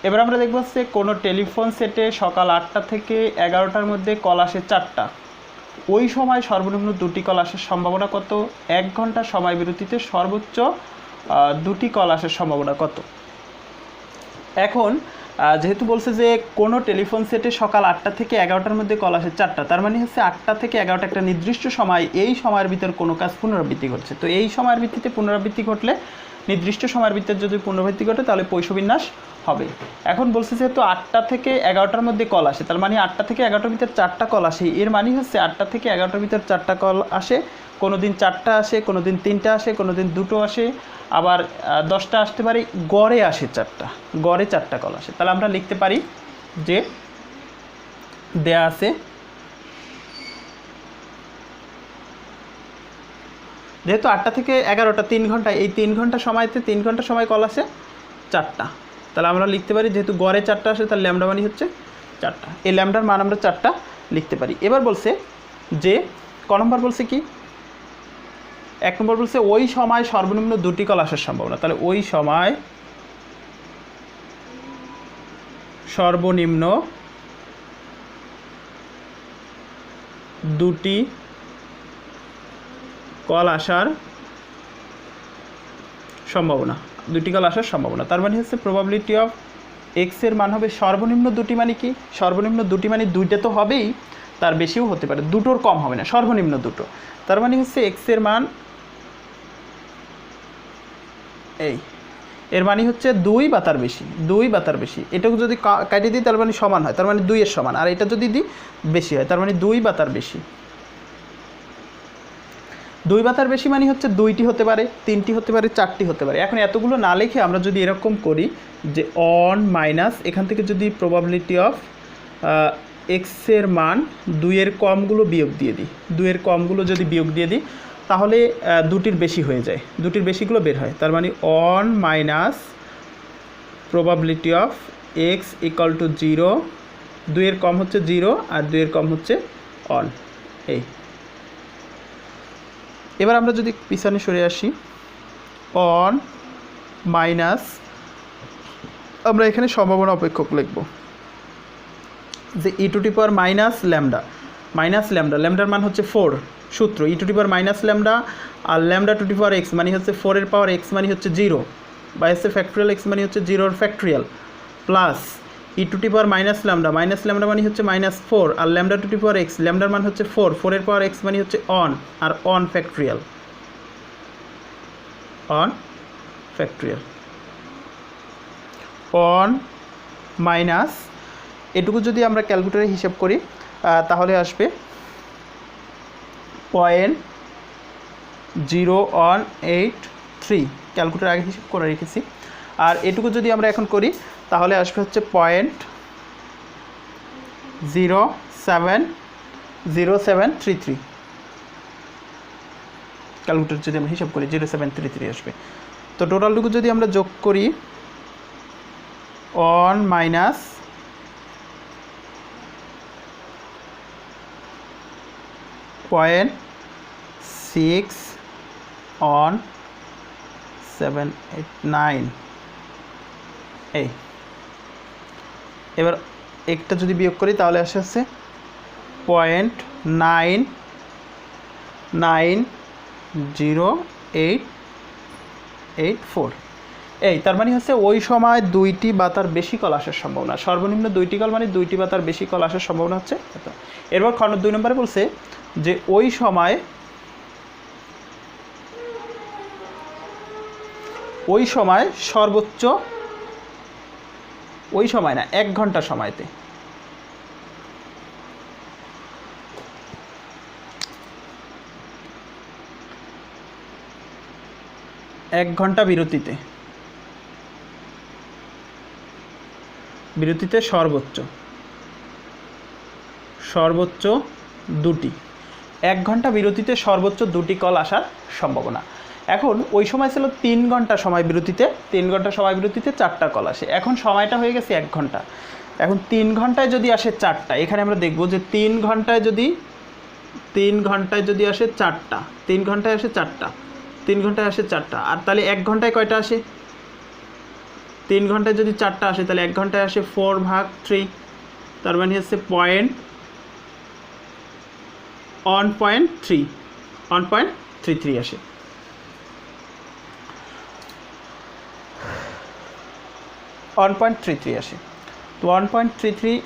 এবার আমরা দেখব হচ্ছে কোনো টেলিফোন সেটে সকাল 8টা থেকে 11টার মধ্যে কল আসে 4টা, ওই সময় সর্বনিম্ন 2টি কল আসার সম্ভাবনা কত? 1 ঘন্টা সময় বিরতিতে সর্বোচ্চ 2টি কল আসার সম্ভাবনা কত? এখন যেহেতু বলছে যে কোনো টেলিফোন সেটে সকাল 8টা থেকে 11টার মধ্যে কল আসে 4টা, তার মানে হচ্ছে 8টা থেকে 11টা একটা নির্দিষ্ট সময়, এই সময়ের ভিতর কোনো কাজ পুনরাবৃত্তি ঘটছে। তো এই সময়ের ভিত্তিতে পুনরাবৃত্তি ঘটলে, নির্দিষ্ট সময়ের ভিতরে যদি পুনরাবৃত্তি ঘটে তাহলে পৈশবিন্যাস হবে। এখন বলছে যেহেতু 8টা থেকে 11টার মধ্যে কল আসে, তার মানে 8টা থেকে 11টার ভিতর 4টা কল আসে, এর মানে হচ্ছে 8টা থেকে 11টার ভিতর 4টা কল আসে, কোনো দিন 4টা আসে, কোনো দিন 3টা আসে, কোনো দিন 2টো আসে, আবার 10টা আসতে পারে, গড়ে আসে 4টা, গড়ে 4টা কল আসে। তাহলে আমরা লিখতে পারি যে দেয়া আছে যেহেতু 8টা থেকে 11টা 3 ঘন্টা, এই 3 ঘন্টা সময়তে 3 ঘন্টা সময় কল আসে 4টা, তাহলে আমরা লিখতে পারি যেহেতু গড়ে 4টা আসে তাহলে ল্যামডা মানে হচ্ছে 4টা, এই ল্যামডার মান আমরা 4টা লিখতে পারি। এবার বলছে যে ক নম্বর বলছে কি, 1 নম্বর বলছে ওই সময় সর্বনিম্ন 2টি কল আসার সম্ভাবনা, তাহলে ওই সময় সর্বনিম্ন 2টি কল আসার সম্ভাবনা, 2টি কল আসার সম্ভাবনা, তার মানে হচ্ছে প্রবাবিলিটি অফ এক্স এর মান হবে সর্বনিম্ন 2টি, মানে কি সর্বনিম্ন 2টি মানে 2টা তো হবেই, তার বেশিও হতে পারে, 2টোর কম হবে না, সর্বনিম্ন 2টো, তার মানে হচ্ছে এক্স এর মান এই, এর মানে হচ্ছে 2 বা তার বেশি, 2 বা তার বেশি, এটাকে যদি কাটে দিই তার মানে সমান হয়, তার মানে 2 এর সমান, আর এটা যদি দিই বেশি হয়, তার মানে 2 বা তার বেশি। 2 বা তার বেশি মানে হচ্ছে 2টি হতে পারে, 3টি হতে পারে, 4টি হতে পারে। এখন এতগুলো না লিখে আমরা যদি এরকম করি যে অন মাইনাস এখান থেকে যদি প্রবাবিলিটি অফ এক্স এর মান 2 এর কমগুলো বিয়োগ দিয়ে দিই, 2 এর কমগুলো যদি বিয়োগ দিয়ে দিই তাহলে 2টির বেশি হয়ে যায়, 2টির বেশিগুলো বের হয়, তার মানে on minus probability of x equal two 0, 2 এর কম হচ্ছে 0 আর 2 এর কম হচ্ছে অন। এই এবার আমরা যদি পিছনে সরে আসি, অন মাইনাস আমরা এখানে সম্ভাবনা অপেক্ষক লিখব যে e to the power minus lambda, ল্যামডার মান হচ্ছে 4, সূত্র e to the power minus lambda আর lambda to the power x মানে হচ্ছে 4 এর পাওয়ার এক্স মানে হচ্ছে 0, বা হচ্ছে ফ্যাক্টরিয়াল এক্স মানে হচ্ছে 0 factorial, plus e to the power minus lambda মানে হচ্ছে -4 আর lambda to the power x, ল্যামডার মান হচ্ছে 4, 4 এর পাওয়ার এক্স মানে হচ্ছে অন, আর অন ফ্যাক্টরিয়াল, অন মাইনাস এটুকু যদি আমরা ক্যালকুলেটরে হিসাব করি তাহলে আসবে 0.0183, ক্যালকুলেটর আগে হিসাব করে রেখেছি, আর এটুকু যদি আমরা এখন করি তাহলে আসবে হচ্ছে 0.0733, ক্যালকুলেটর যদি আমরা হিসাব করি 0733 আসবে। তো টোটালটুকু যদি আমরা যোগ করি অন মাইনাস 0.6 অন 789, এই এবার একটা যদি বিয়োগ করি তাহলে আসে হচ্ছে 0.990884, এই তার মানে হচ্ছে ওই সময় 2টি বা তার বেশি কল আসার সম্ভাবনা, সর্বনিম্ন 2টি কল মানে 2টি বা তার বেশি কল আসার সম্ভাবনা হচ্ছে এত। এরপর খণ্ড 2 নম্বরে বলছে যে ওই সময় সর্বোচ্চ, ওই সময় না 1 ঘন্টা সময়তে, 1 ঘন্টা বিরতিতে সর্বোচ্চ 2টি, 1 ঘন্টা বিরতিতে সর্বোচ্চ 2টি কল আসার সম্ভাবনা। এখন ওই সময় ছিল 3 ঘন্টা সময় বিরতিতে, 3 ঘন্টা সময় বিরতিতে 4টা কল আসে, এখন সময়টা হয়ে গেছে 1 ঘন্টা, এখন 3 ঘন্টায় যদি আসে 4টা, এখানে আমরা দেখব যে 3 ঘন্টায় যদি আসে 4টা, 3 ঘন্টায় আসে 4টা, 3 ঘন্টায় আসে 4টা, আর তাহলে 1 ঘন্টায় কয়টা আসে 3 ঘন্টায় যদি 4টা আসে তাহলে 1 ঘন্টায় আসে 4/3, তার মানে হচ্ছে 1.33 আসে। 1.33 আসে, তো 1.33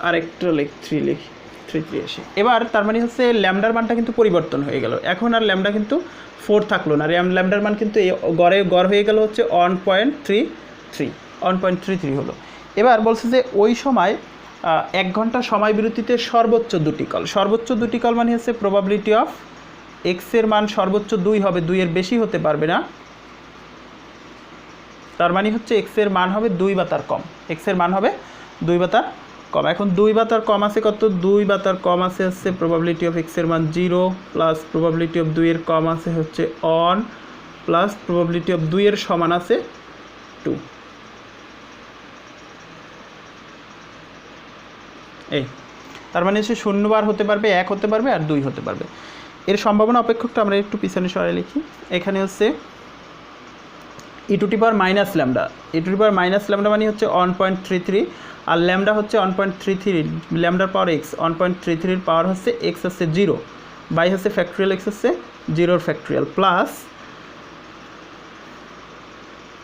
আর একটা 33 আসে। এবার তার মানে হচ্ছে ল্যামডার মানটা কিন্তু পরিবর্তন হয়ে গেল, এখন আর ল্যামডা কিন্তু 4 থাকলো না, ল্যামডার মান কিন্তু গড় হয়ে গেল হচ্ছে 1.33 হলো। এবার বলছে যে ওই সময় 1 ঘন্টা সময় বিরতিতে সর্বোচ্চ 2টি কল, সর্বোচ্চ 2টি কল মানে হচ্ছে প্রবাবিলিটি অফ এক্স এর মান সর্বোচ্চ 2 হবে, 2 এর বেশি হতে পারবে না, তার মানে হচ্ছে এক্স এর মান হবে 2 বা তার কম, এক্স এর মান হবে 2 বা তার কম। এখন 2 বা তার কম আছে কত, 2 বা তার কম আছে হচ্ছে প্রবাবিলিটি অফ এক্স এর মান 0 প্লাস প্রবাবিলিটি অফ 2 এর কম আছে হচ্ছে 1 প্লাস প্রবাবিলিটি অফ 2 এর সমান আছে 2। এই তার মানে হচ্ছে 0 বার হতে পারবে, 1 হতে পারবে আর 2 হতে পারবে। এর সম্ভাবনা অপেক্ষকটা আমরা একটু পিছনে সরাই লিখি। এখানে হচ্ছে e to the power minus lambda, e to the power minus lambda মানে হচ্ছে 1.33 আর ল্যামডা হচ্ছে 1.33, ল্যামডার পাওয়ার এক্স, 1.33 এর পাওয়ার হচ্ছে এক্স হচ্ছে 0 বাই হচ্ছে ফ্যাক্টরিয়াল এক্স হচ্ছে 0 factorial plus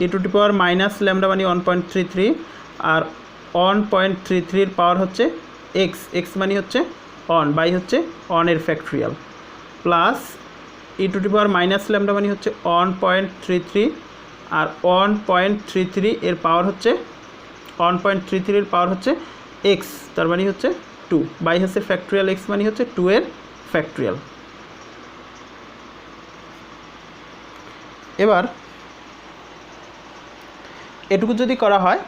e to the power minus lambda মানে 1.33 আর 1.33 এর পাওয়ার হচ্ছে এক্স, এক্স মানে হচ্ছে 1 বাই হচ্ছে 1 এর factorial plus e to the power minus lambda মানে হচ্ছে 1.33 আর 1.33 এর পাওয়ার হচ্ছে 1.33 এর পাওয়ার হচ্ছে এক্স, তার মানে হচ্ছে 2 বাই হচ্ছে ফ্যাক্টরিয়াল এক্স মানে হচ্ছে 2 এর ফ্যাক্টরিয়াল। এবার এটুকু যদি করা হয়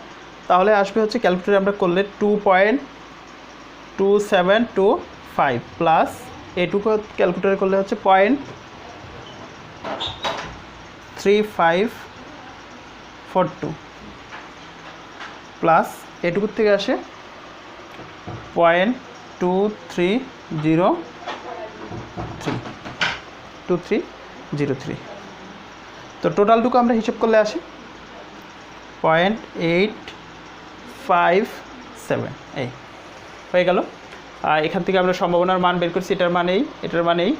তাহলে আসবে হচ্ছে ক্যালকুলেটর আমরা করলে 2.2725 প্লাস এটুকু ক্যালকুলেটর করলে হচ্ছে 0.3542 প্লাস এটুকুর থেকে আসে 0.2303, তো টোটালটুকু আমরা হিসাব করলে আসে 0.857, এই হয়ে গেল। আর এখান থেকে আমরা সম্ভাবনার মান বের করছি, এটার মান এই, এটার মান এই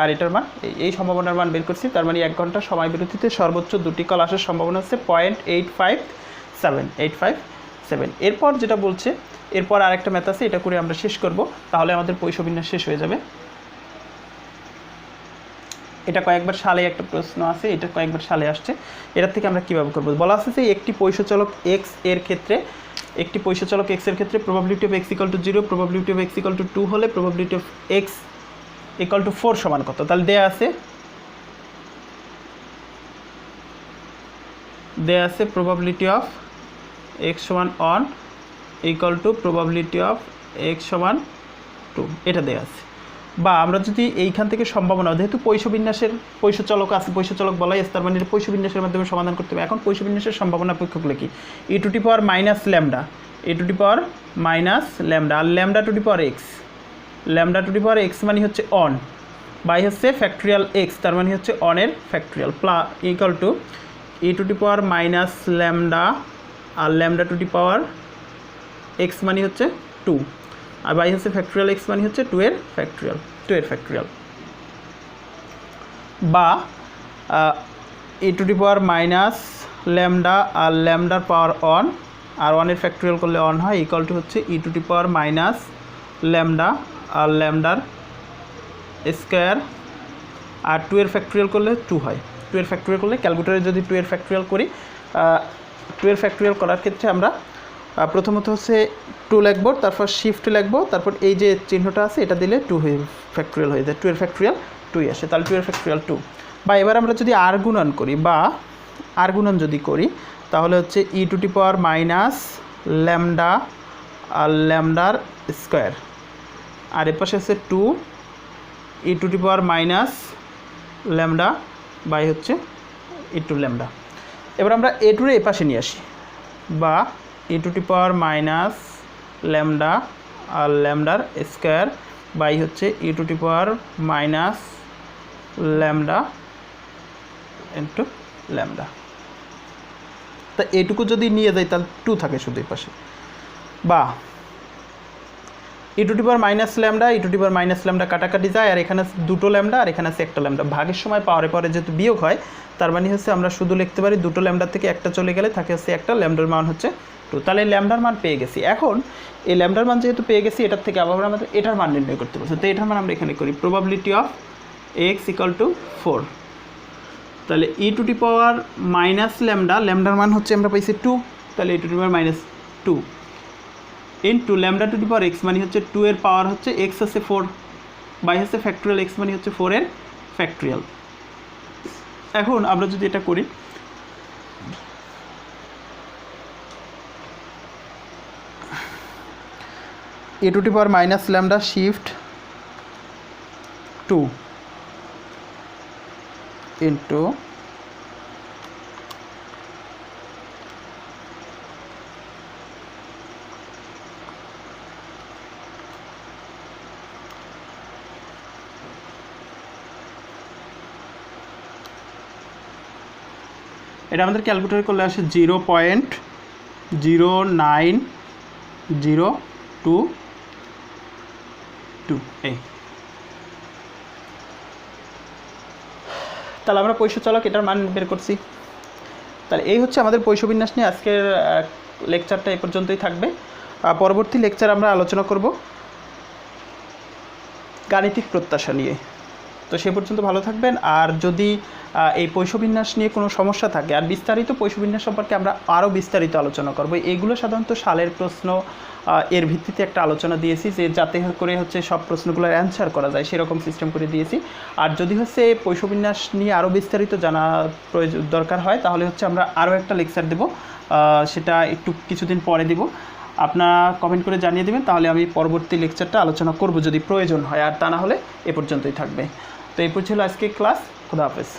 আর এটার মান এই সম্ভাবনার মান বের করছি, তার মানে 1 ঘন্টা সময় বিরতিতে সর্বোচ্চ 2টি কল আসার সম্ভাবনা হচ্ছে 0.857। এরপর যেটা বলছে, এরপর আরেকটা ম্যাথ আছে, এটা করে আমরা শেষ করব, তাহলে আমাদের পয়সবিন্যাস শেষ হয়ে যাবে। এটা কয়েকবার সালে একটা প্রশ্ন আছে, এটা কয়েকবার সালে আসছে, এটার থেকে আমরা কীভাবে করবো। বলা আছে যে একটি পয়সচলক এক্স এর ক্ষেত্রে, একটি পয়সচলক এক্স এর ক্ষেত্রে probability of x equal two 0, probability of x equal two 2 হলে probability of x equal to 4 সমান কত, তাহলে দেয়া আছে প্রবাবিলিটি অফ এক্স সমান 1 equal to probability of x সমান 2, এটা দেয়া আছে। বা আমরা যদি এইখান থেকে সম্ভাবনা, যেহেতু পয়সবিন্যাসের পয়সচলক আছে, পয়সচলক বলাই আছে, তার মানে পয়সবিন্যাসের মাধ্যমে সমাধান করতে হবে। এখন পয়সবিন্যাসের সম্ভাবনা অপেক্ষক লিখি, e to the power minus lambda, e to the power minus lambda আর lambda to the power x, lambda to the power x মানে হচ্ছে 1 বাই হচ্ছে ফ্যাক্টরিয়াল এক্স, তার মানে হচ্ছে 1 এর factorial plus equal to e to the power minus lambda আর lambda to the power x মানে হচ্ছে 2 আর বাই হচ্ছে ফ্যাক্টরিয়াল এক্স মানে হচ্ছে 2 এর ফ্যাক্টরিয়াল বা e to the power minus lambda আর ল্যামডার পাওয়ার 1 আর 1 এর ফ্যাক্টরিয়াল করলে 1 হয়, ইকুয়াল টু হচ্ছে e to the power minus lambda আর ল্যামডার স্কোয়ার আর 2 এর ফ্যাক্টরিয়াল করলে 2 হয়। 2 এর ফ্যাক্টরিয়াল করলে ক্যালকুলেটরে যদি 2 এর ফ্যাক্টরিয়াল করি, 2 এর ফ্যাক্টরিয়াল করার ক্ষেত্রে আমরা প্রথমত হচ্ছে 2 লিখব, তারপর শিফট লিখব, তারপর এই যে চিহ্নটা আছে এটা দিলে 2 হয়ে ফ্যাক্টরিয়াল হয়ে যায়, 2 এর ফ্যাক্টরিয়াল 2 আসে, তাহলে 2 এর ফ্যাক্টরিয়াল 2। বা এবার আমরা যদি আর গুণন করি, বা আর গুণন যদি করি তাহলে হচ্ছে e to the power minus lambda আর ল্যামডার স্কোয়ার আর এর পাশে হচ্ছে 2 e to the power minus lambda by হচ্ছে e টু ল্যামডা। এবার আমরা এ টুরে এ পাশে নিয়ে আসি, বা e to the power minus lambda আর ল্যামডার স্কোয়ার বাই হচ্ছে e to the power minus lambda into lambda. তা এইটুকু যদি নিয়ে যাই তাহলে 2 থাকে শুধু এই পাশে, বা e to the power minus lambda e to the power minus lambda কাটাকাটি যায়, আর এখানে আছে দুটো ল্যামডা আর এখানে আছে একটা ল্যামডা। ভাগের সময় পাওয়ারে পরে যেহেতু বিয়োগ হয়, তার মানে হচ্ছে আমরা শুধু লিখতে পারি দুটো ল্যামডা থেকে একটা চলে গেলে থাকে হচ্ছে একটা, ল্যামডার মান হচ্ছে 2। তাহলে ল্যামডার মান পেয়ে গেছি। এখন এই ল্যামডার মান যেহেতু পেয়ে গেছি, এটার থেকে আবার আমাদের এটার মান নির্ণয় করতে বলছে। তো এটার মান আমরা এখানে করি probability of x equal to 4। তাহলে e to the power minus lambda, ল্যামডার মান হচ্ছে আমরা পাইছি 2, তাহলে e to the power minus 2 into lambda to the power x মানে হচ্ছে 2 এর পাওয়ার হচ্ছে এক্স হচ্ছে 4 বাই হচ্ছে ফ্যাক্টোরিয়াল এক্স মানে হচ্ছে 4 এর ফ্যাক্টোরিয়াল। এখন আমরা যদি এটা করি, e to the power minus lambda shift 2 into এটা আমাদের ক্যালকুলেটর করলে আসে 0.09022। এই তাহলে আমরা পয়সা চলক এটার মান বের করছি। তাহলে এই হচ্ছে আমাদের পয়সা বিন্যাস নিয়ে আজকের লেকচারটা এই পর্যন্তই থাকবে। পরবর্তী লেকচার আমরা আলোচনা করব গাণিতিক প্রত্যাশা নিয়ে। তো সে পর্যন্ত ভালো থাকবেন। আর যদি এই পয়সবিন্যাস নিয়ে কোনো সমস্যা থাকে, আর বিস্তারিত পয়সবিন্যাস সম্পর্কে আমরা আরও বিস্তারিত আলোচনা করব। এগুলো সাধারণত সালের প্রশ্ন, এর ভিত্তিতে একটা আলোচনা দিয়েছি যে যাতে করে হচ্ছে সব প্রশ্নগুলোর অ্যান্সার করা যায় সেরকম সিস্টেম করে দিয়েছি। আর যদি হচ্ছে পয়সবিন্যাস নিয়ে আরও বিস্তারিত জানা দরকার হয় তাহলে হচ্ছে আমরা আরও একটা লেকচার দেব, সেটা একটু কিছুদিন পরে দেব। আপনারা কমেন্ট করে জানিয়ে দেবেন, তাহলে আমি পরবর্তী লেকচারটা আলোচনা করব যদি প্রয়োজন হয়, আর তা না হলে এ পর্যন্তই থাকবে। তো এই ছিল আজকে ক্লাস। খুদা হাফেজ।